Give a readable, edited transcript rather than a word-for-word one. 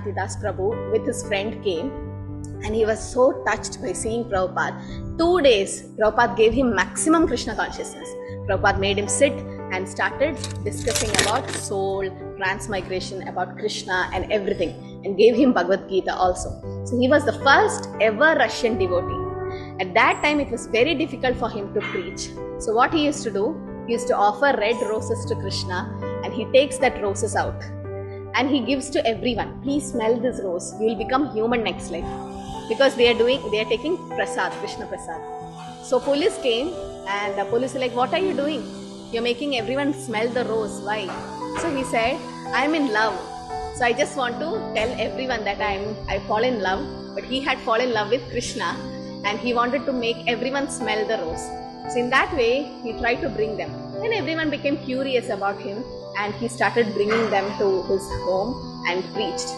Shantidas Prabhu with his friend came, and he was so touched by seeing Prabhupada. 2 days, Prabhupada gave him maximum Krishna consciousness. Prabhupada made him sit and started discussing about soul, transmigration, about Krishna and everything, and gave him Bhagavad Gita also. So he was the first ever Russian devotee. At that time, it was very difficult for him to preach. So what he used to do, he used to offer red roses to Krishna, and he takes that roses out and he gives to everyone. Please smell this rose. You will become human next life. Because they are taking prasad, Krishna prasad. So police came, and the police were like, what are you doing? You're making everyone smell the rose. Why? So he said, I'm in love. So I just want to tell everyone that I fall in love. But he had fallen in love with Krishna, and he wanted to make everyone smell the rose. So in that way, he tried to bring them. Then everyone became curious about him, and he started bringing them to his home and preached.